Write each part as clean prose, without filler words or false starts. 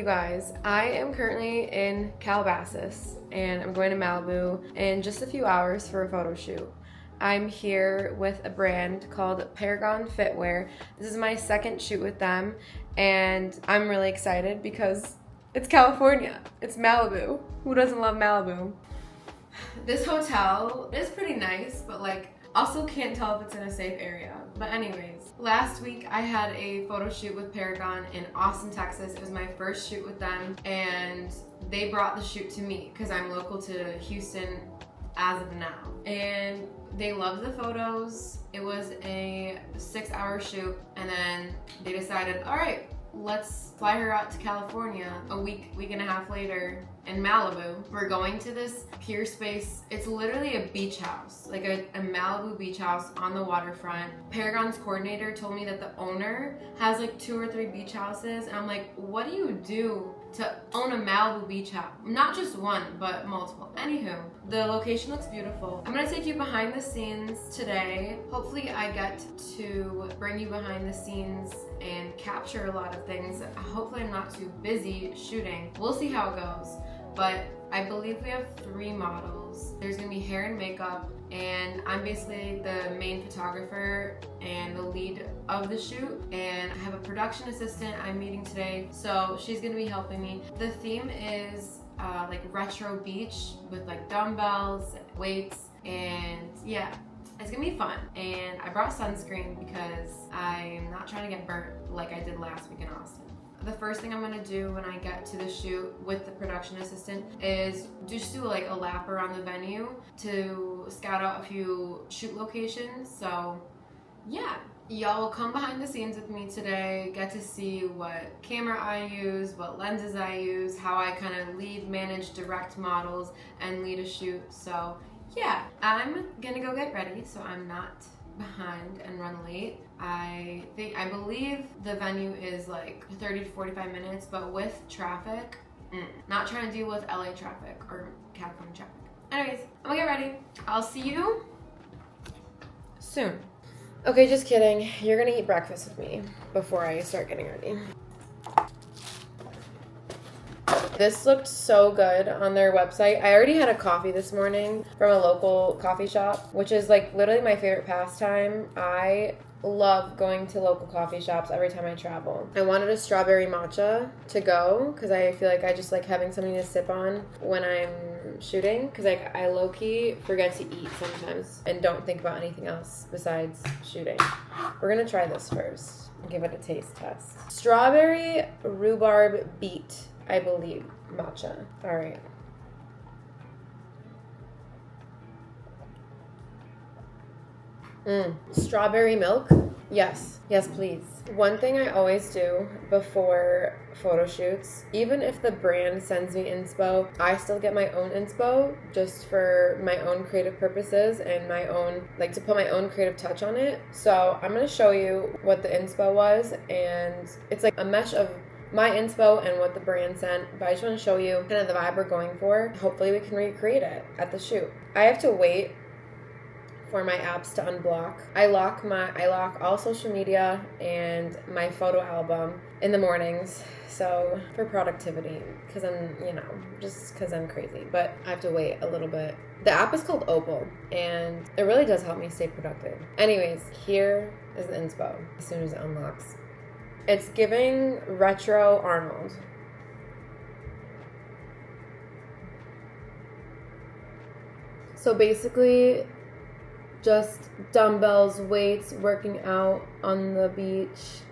you guys? I am currently in Calabasas and I'm going to Malibu in just a few hours for a photo shoot. I'm here with a brand called Paragon Fitwear. This is my second shoot with them and I'm really excited because it's California. It's Malibu. Who doesn't love Malibu? This hotel is pretty nice, but also can't tell if it's in a safe area. But anyways, last week I had a photo shoot with Paragon in Austin, Texas. It was my first shoot with them and they brought the shoot to me because I'm local to Houston as of now. And they loved the photos. It was a 6-hour shoot and then they decided, all right, let's fly her out to California a week and a half later in Malibu. We're going to this pier space. It's literally a beach house, like a Malibu beach house on the waterfront. Paragon's coordinator told me that the owner has like 2 or 3 beach houses. And I'm like, what do you do to own a Malibu beach house? Not just one, but multiple. Anywho, the location looks beautiful. I'm gonna take you behind the scenes today. Hopefully I get to bring you behind the scenes and capture a lot of things. Hopefully I'm not too busy shooting. We'll see how it goes. But I believe we have 3 models. There's gonna be hair and makeup, and I'm basically the main photographer and the lead of the shoot. And I have a production assistant I'm meeting today, so she's gonna be helping me. The theme is like retro beach with like dumbbells, weights, and yeah. It's gonna be fun, and I brought sunscreen because I'm not trying to get burnt like I did last week in Austin. The first thing I'm gonna do when I get to the shoot with the production assistant is just do like a lap around the venue to scout out a few shoot locations. So yeah, y'all will come behind the scenes with me today, get to see what camera I use, what lenses I use, how I kind of lead, manage, direct models, and lead a shoot. So yeah, I'm gonna go get ready so I'm not behind and run late. I believe the venue is like 30 to 45 minutes, but with traffic, not trying to deal with LA traffic or California traffic. Anyways, I'm gonna get ready. I'll see you soon. Okay, just kidding. You're gonna eat breakfast with me before I start getting ready. This looked so good on their website. I already had a coffee this morning from a local coffee shop, which is like literally my favorite pastime. I love going to local coffee shops every time I travel. I wanted a strawberry matcha to go because I feel like I just like having something to sip on when I'm shooting, because like I low-key forget to eat sometimes and don't think about anything else besides shooting. We're gonna try this first and give it a taste test. Strawberry rhubarb beet, I believe, matcha. All right. Strawberry milk? Yes. Yes, please. One thing I always do before photo shoots, even if the brand sends me inspo, I still get my own inspo just for my own creative purposes and my own, like to put my own creative touch on it. So I'm going to show you what the inspo was, and it's like a mesh of my inspo and what the brand sent, but I just want to show you kind of the vibe we're going for. Hopefully we can recreate it at the shoot. I have to wait for my apps to unblock. I lock all social media and my photo album in the mornings, so for productivity, because I'm, just because I'm crazy, but I have to wait a little bit. The app is called Opal, and it really does help me stay productive. Anyways, here is the inspo as soon as it unlocks. It's giving retro Arnold. So basically, just dumbbells, weights, working out on the beach.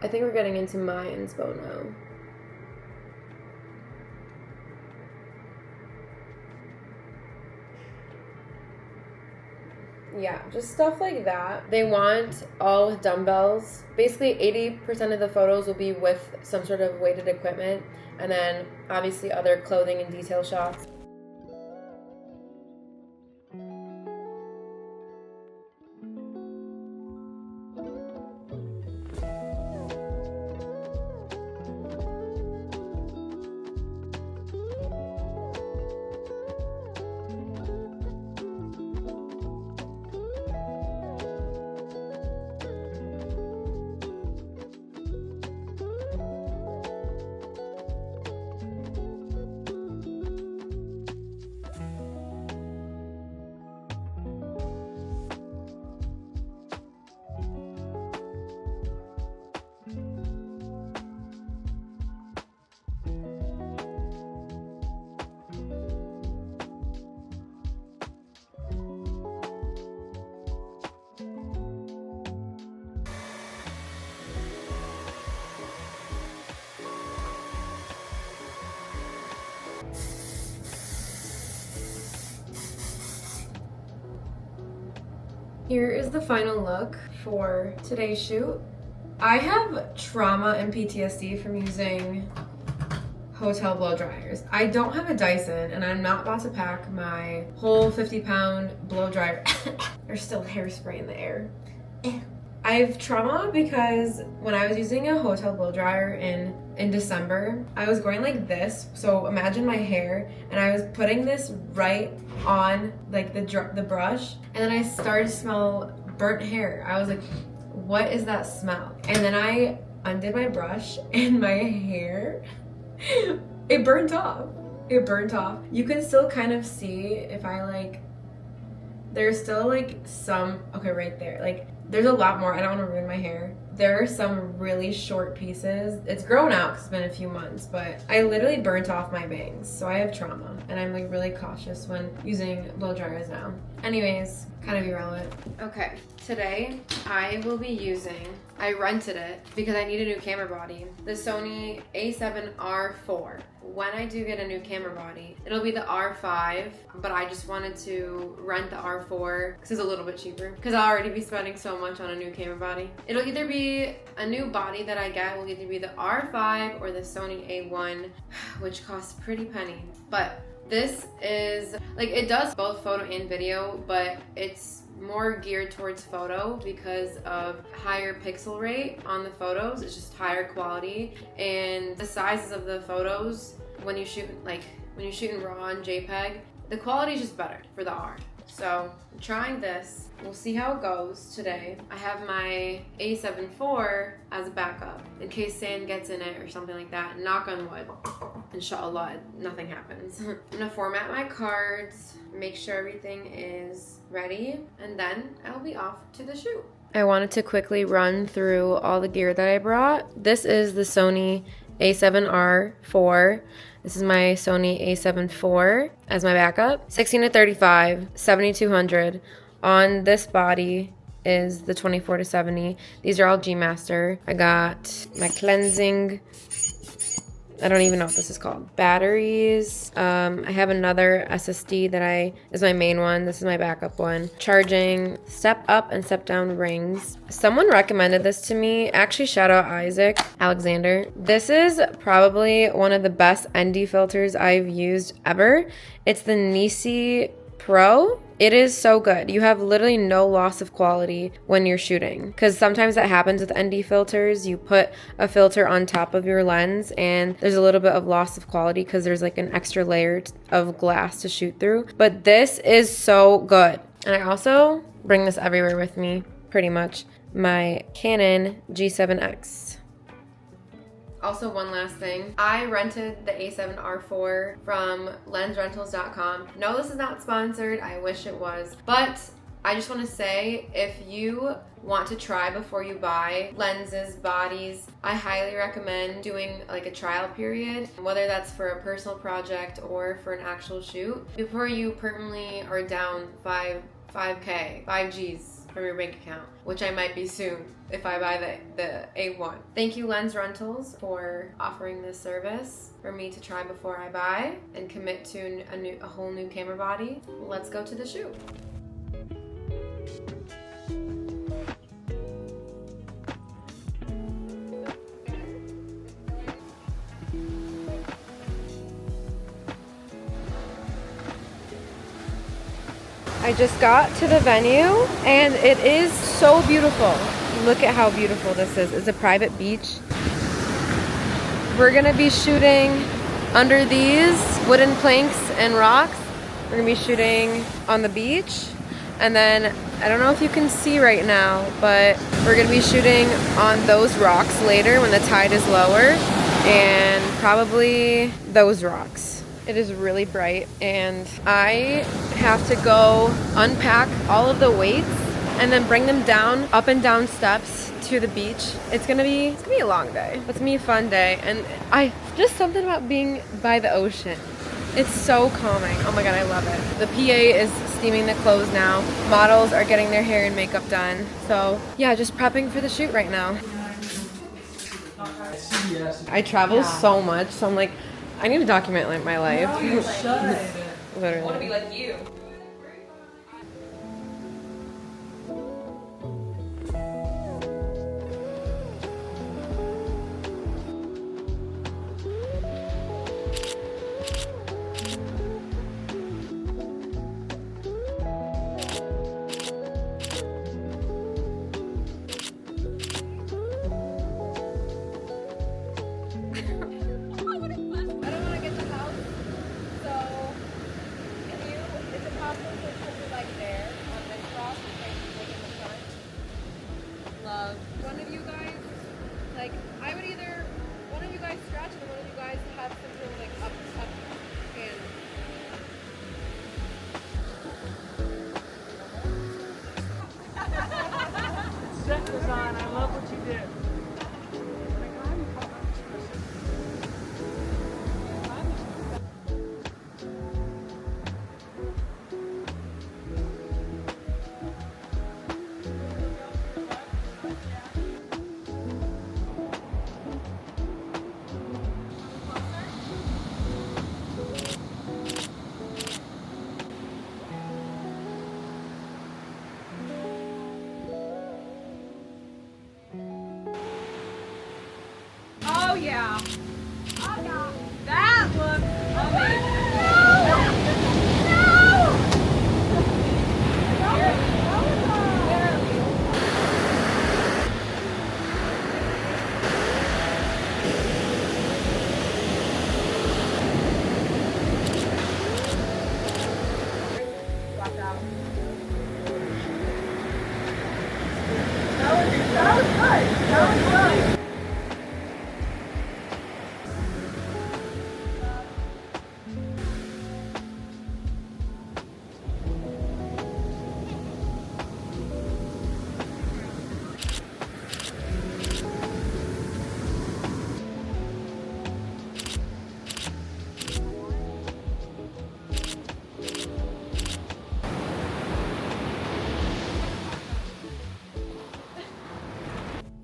I think we're getting into my inspo now. Yeah, just stuff like that. They want all with dumbbells. Basically, 80% of the photos will be with some sort of weighted equipment, and then obviously other clothing and detail shots. Here is the final look for today's shoot. I have trauma and PTSD from using hotel blow dryers. I don't have a Dyson and I'm not about to pack my whole 50-pound blow dryer. There's still hairspray in the air. I have trauma because when I was using a hotel blow dryer in December, I was going like this. So imagine my hair, and I was putting this right on like the brush, and then I started to smell burnt hair. I was like, what is that smell? And then I undid my brush and my hair, it burnt off. It burnt off. You can still kind of see if I like, there's still like some, okay, right there. Like there's a lot more. I don't want to ruin my hair. There are some really short pieces. It's grown out because it's been a few months, but I literally burnt off my bangs. So I have trauma and I'm like really cautious when using blow dryers now. Anyways, kind of irrelevant. Okay, today I will be using, I rented it because I need a new camera body, the Sony a7R4. When I do get a new camera body, it'll be the R5, but I just wanted to rent the R4 because it's a little bit cheaper, because I'll already be spending so much on a new camera body. It'll either be a new body that I get will either be the R5 or the Sony A1, which costs a pretty penny. But this is, like, it does both photo and video, but it's more geared towards photo because of higher pixel rate on the photos. It's just higher quality, and the sizes of the photos when you shoot in RAW and JPEG, the quality is just better for the R. So I'm trying this. We'll see how it goes today. I have my A7 IV as a backup in case sand gets in it or something like that. Knock on wood. Inshallah, nothing happens. I'm gonna format my cards, make sure everything is ready, and then I'll be off to the shoot. I wanted to quickly run through all the gear that I brought. This is the Sony A7R IV. This is my Sony A7 IV as my backup. 16-35, 7200. On this body is the 24-70. These are all G Master. I got my cleansing, I don't even know what this is called, batteries. I have another SSD that is my main one. This is my backup one. Charging, step up and step down rings. Someone recommended this to me. Actually, shout out Isaac Alexander. This is probably one of the best ND filters I've used ever. It's the Nisi Pro. It is so good. You have literally no loss of quality when you're shooting, because sometimes that happens with ND filters. You put a filter on top of your lens and there's a little bit of loss of quality because there's like an extra layer of glass to shoot through. But this is so good. And I also bring this everywhere with me, pretty much. My Canon G7X. Also, one last thing. I rented the A7R4 from lensrentals.com. No, this is not sponsored. I wish it was. But I just want to say, if you want to try before you buy lenses, bodies, I highly recommend doing like a trial period, whether that's for a personal project or for an actual shoot, before you permanently are down 5 Gs from your bank account, which I might be soon if I buy the A1. Thank you, Lens Rentals, for offering this service for me to try before I buy and commit to a whole new camera body. Let's go to the shoot. I just got to the venue and it is so beautiful. Look at how beautiful this is. It's a private beach. We're gonna be shooting under these wooden planks and rocks. We're gonna be shooting on the beach. And then, I don't know if you can see right now, but we're gonna be shooting on those rocks later when the tide is lower, and probably those rocks. It is really bright and I have to go unpack all of the weights and then bring them down, up and down steps to the beach. It's gonna be a long day. It's gonna be a fun day, and just something about being by the ocean. It's so calming. Oh my god, I love it. The PA is steaming the clothes now. Models are getting their hair and makeup done. So yeah, just prepping for the shoot right now. I travel so much, so I'm like, I need to document like my life. No, you should. Literally. I want to be like you.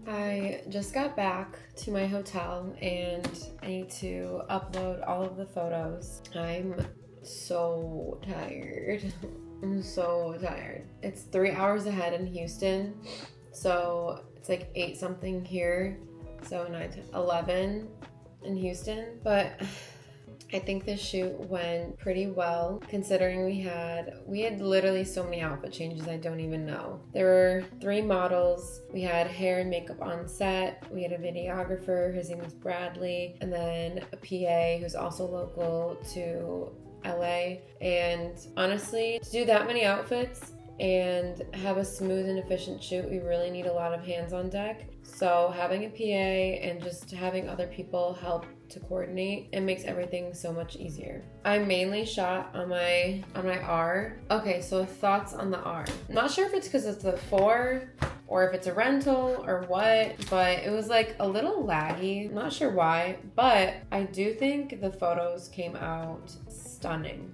I just got back to my hotel and I need to upload all of the photos. I'm so tired. I'm so tired. It's 3 hours ahead in Houston, so it's like 8 something here, so 9 to 11 in Houston. But I think this shoot went pretty well, considering we had literally so many outfit changes I don't even know. There were 3 models. We had hair and makeup on set. We had a videographer, his name was Bradley, and then a PA who's also local to LA. And honestly, to do that many outfits and have a smooth and efficient shoot, we really need a lot of hands on deck. So having a PA and just having other people help to coordinate, it makes everything so much easier. I mainly shot on my R. Okay, so thoughts on the R. I'm not sure if it's because it's the 4 or if it's a rental or what, but it was like a little laggy. I'm not sure why, but I do think the photos came out stunning.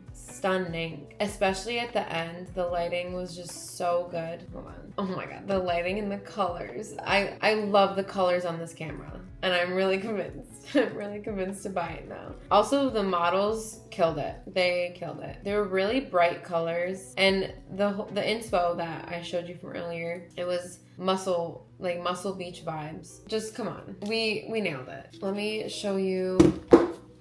Especially at the end. The lighting was just so good. Hold on. Oh my god, the lighting and the colors. I love the colors on this camera, and I'm really convinced. I'm really convinced to buy it now. Also, the models killed it. They killed it. They were really bright colors, and the inspo that I showed you from earlier, it was muscle beach vibes. Just come on. We nailed it. Let me show you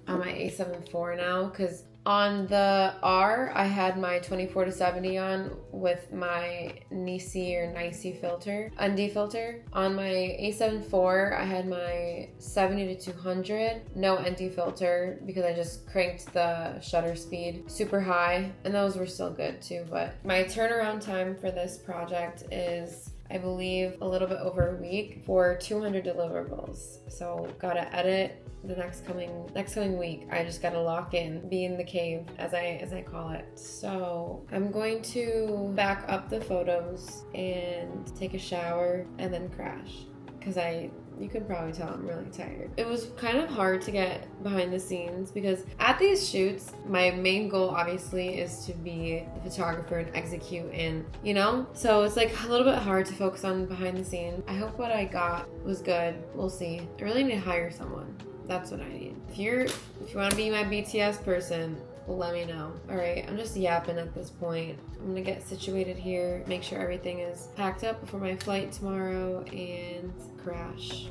on my A7 IV now, because on the R, I had my 24-70 on with my NICI or NICI filter, ND filter. On my A7 IV, I had my 70-200, no ND filter, because I just cranked the shutter speed super high, and those were still good too. But my turnaround time for this project is, I believe, a little bit over a week for 200 deliverables. So gotta edit the next coming week. I just gotta lock in, be in the cave, as I call it. So I'm going to back up the photos and take a shower and then crash, because you can probably tell I'm really tired. It was kind of hard to get behind the scenes, because at these shoots, my main goal obviously is to be the photographer and execute, and so it's like a little bit hard to focus on behind the scenes. I hope what I got was good. We'll see. I really need to hire someone. That's what I need. If you want to be my BTS person, let me know. All right, I'm just yapping at this point. I'm gonna get situated here, make sure everything is packed up before my flight tomorrow, and crash.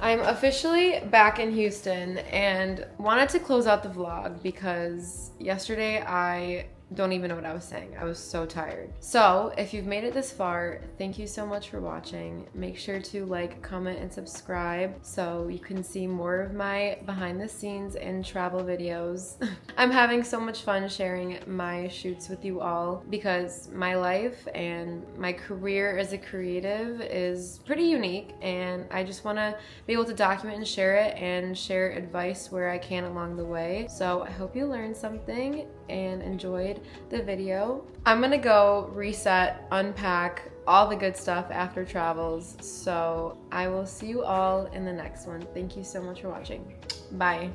I'm officially back in Houston and wanted to close out the vlog because yesterday I don't even know what I was saying. I was so tired. So if you've made it this far, thank you so much for watching. Make sure to like, comment, and subscribe so you can see more of my behind the scenes and travel videos. I'm having so much fun sharing my shoots with you all because my life and my career as a creative is pretty unique, and I just want to be able to document and share it and share advice where I can along the way. So I hope you learned something and enjoyed the video. I'm gonna go reset, unpack all the good stuff after travels, so I will see you all in the next one. Thank you so much for watching. Bye.